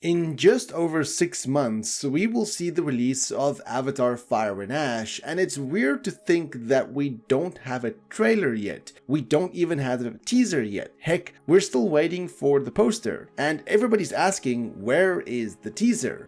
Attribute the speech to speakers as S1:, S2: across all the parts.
S1: In just over 6 months, we will see the release of Avatar Fire and Ash, and it's weird to think that we don't have a trailer yet. We don't even have a teaser yet. Heck, we're still waiting for the poster, and everybody's asking, where is the teaser?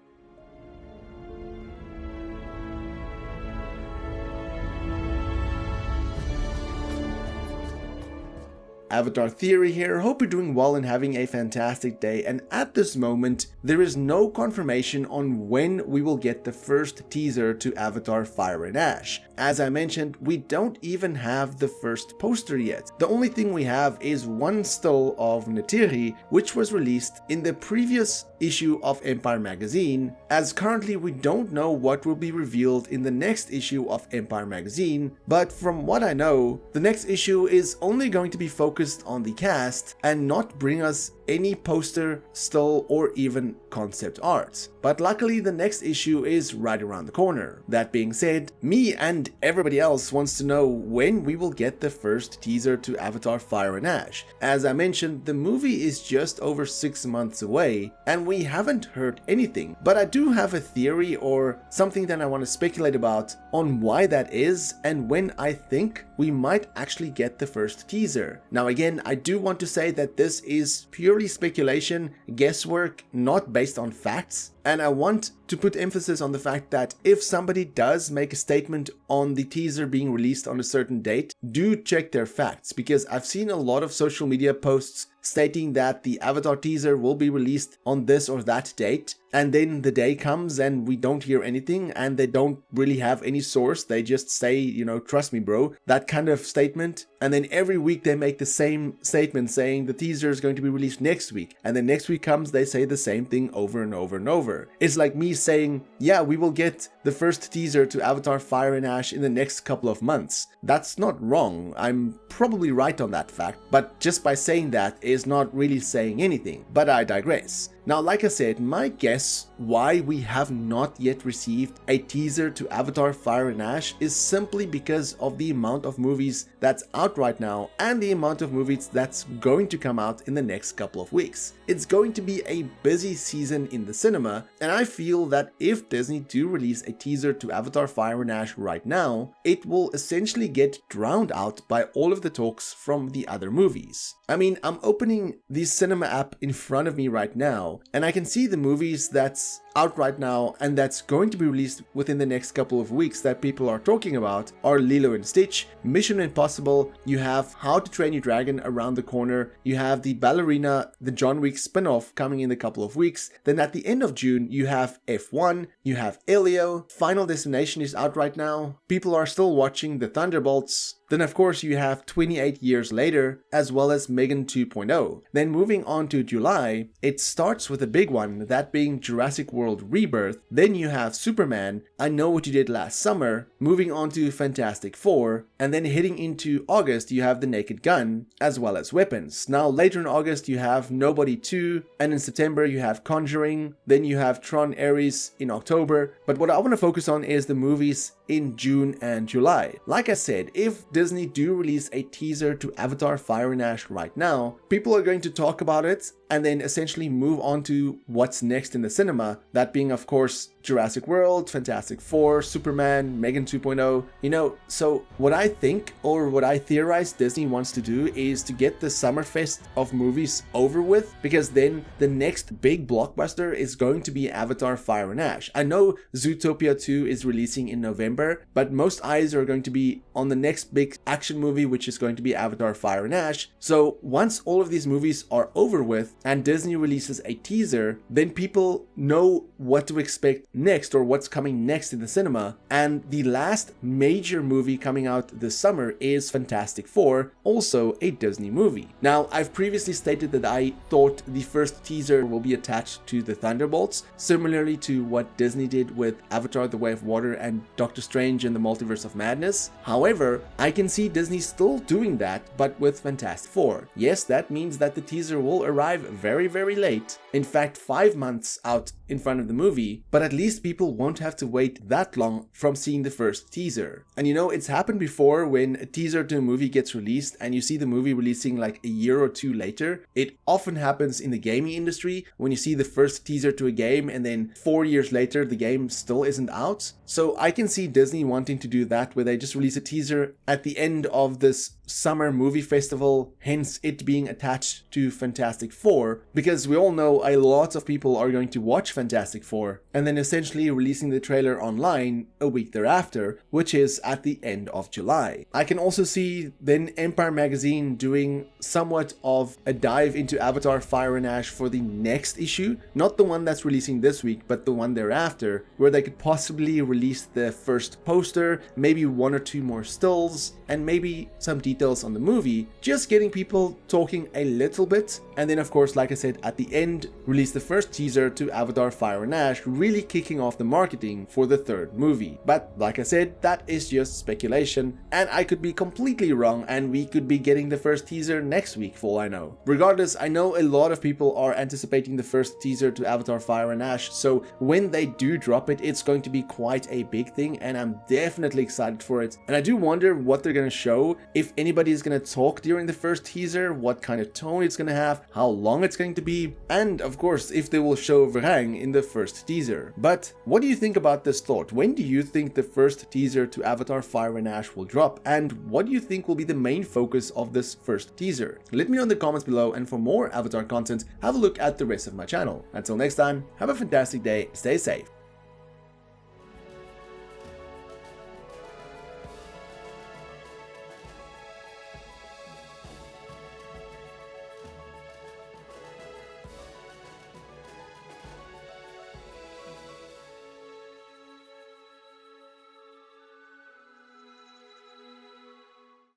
S1: Avatar Theory here, hope you're doing well and having a fantastic day, and at this moment there is no confirmation on when we will get the first teaser to Avatar Fire and Ash. As I mentioned, we don't even have the first poster yet. The only thing we have is one still of Neytiri, which was released in the previous issue of Empire magazine, as currently we don't know what will be revealed in the next issue of Empire magazine, but from what I know, the next issue is only going to be focused on the cast and not bring us any poster, still, or even concept art. But luckily the next issue is right around the corner. That being said, me and everybody else wants to know when we will get the first teaser to Avatar Fire and Ash. As I mentioned, the movie is just over 6 months away and we haven't heard anything, but I do have a theory or something that I want to speculate about on why that is and when I think we might actually get the first teaser. Now again, I do want to say that this is purely speculation, guesswork, not based on facts. And I want to put emphasis on the fact that if somebody does make a statement on the teaser being released on a certain date, do check their facts, because I've seen a lot of social media posts stating that the Avatar teaser will be released on this or that date, and then the day comes and we don't hear anything and they don't really have any source. They just say, you know, trust me bro, that kind of statement. And then every week they make the same statement saying the teaser is going to be released next week, and then next week comes, they say the same thing over and over and over. It's like me saying, yeah, we will get the first teaser to Avatar Fire and Ash in the next couple of months. That's not wrong. I'm probably right on that fact, but just by saying that is not really saying anything. But I digress. Now, like I said, my guess why we have not yet received a teaser to Avatar Fire and Ash is simply because of the amount of movies that's out right now and the amount of movies that's going to come out in the next couple of weeks. It's going to be a busy season in the cinema, and I feel that if Disney do release a teaser to Avatar Fire and Ash right now, it will essentially get drowned out by all of the talks from the other movies. I mean, I'm opening the cinema app in front of me right now, and I can see the movies that's out right now and that's going to be released within the next couple of weeks that people are talking about are Lilo and Stitch, Mission Impossible, you have How to Train Your Dragon around the corner, you have the Ballerina, the John Wick spin-off coming in a couple of weeks, then at the end of June you have F1, you have Elio, Final Destination is out right now, people are still watching the Thunderbolts, then of course you have 28 Years Later, as well as Megan 2.0. Then moving on to July, it starts with a big one, that being Jurassic World Rebirth. Then you have Superman, I Know What You Did Last Summer, moving on to Fantastic Four, and then heading into August you have The Naked Gun, as well as Weapons. Now later in August you have Nobody 2, and in September you have Conjuring, then you have Tron Ares in October, but what I want to focus on is the movies in June and July. Like I said, if Disney do release a teaser to Avatar Fire and Ash right now, people are going to talk about it and then essentially move on to what's next in the cinema, that being of course Jurassic World, Fantastic Four, Superman, Megan 2.0, you know. So what I think, or what I theorize Disney wants to do, is to get the Summerfest of movies over with, because then the next big blockbuster is going to be Avatar Fire and Ash. I know Zootopia 2 is releasing in November, but most eyes are going to be on the next big action movie, which is going to be Avatar Fire and Ash. So once all of these movies are over with and Disney releases a teaser, then people know what to expect next, or what's coming next in the cinema. And the last major movie coming out this summer is Fantastic Four, also a Disney movie. Now, I've previously stated that I thought the first teaser will be attached to the Thunderbolts, similarly to what Disney did with Avatar: The Way of Water and Doctor Strange in the Multiverse of Madness. However, I can see Disney still doing that, but with Fantastic Four. Yes, that means that the teaser will arrive arrive very, very late. In fact, 5 months out in front of the movie, but at least people won't have to wait that long from seeing the first teaser. And you know, it's happened before when a teaser to a movie gets released and you see the movie releasing like a year or two later. It often happens in the gaming industry when you see the first teaser to a game and then 4 years later the game still isn't out. So I can see Disney wanting to do that, where they just release a teaser at the end of this summer movie festival, hence it being attached to Fantastic Four, because we all know a lot of people are going to watch Fantastic Four, and then essentially releasing the trailer online a week thereafter, which is at the end of July. I can also see then Empire Magazine doing somewhat of a dive into Avatar Fire and Ash for the next issue, not the one that's releasing this week, but the one thereafter, where they could possibly release the first poster, maybe 1 or 2 more stills, and maybe some details on the movie, just getting people talking a little bit. And then of course, like I said, at the end, release the first teaser to Avatar Fire and Ash, really kicking off the marketing for the third movie. But like I said, that is just speculation, and I could be completely wrong, and we could be getting the first teaser next week for all I know. Regardless, I know a lot of people are anticipating the first teaser to Avatar Fire and Ash, so when they do drop it, it's going to be quite a big thing, and I'm definitely excited for it. And I do wonder what they're going to show, if anybody is going to talk during the first teaser, what kind of tone it's going to have, how long it's going to be, and of course if they will show Varang in the first teaser. But what do you think about this thought? When do you think the first teaser to Avatar Fire and Ash will drop, and what do you think will be the main focus of this first teaser? Let me know in the comments below, and for more Avatar content, have a look at the rest of my channel. Until next time, have a fantastic day, stay safe.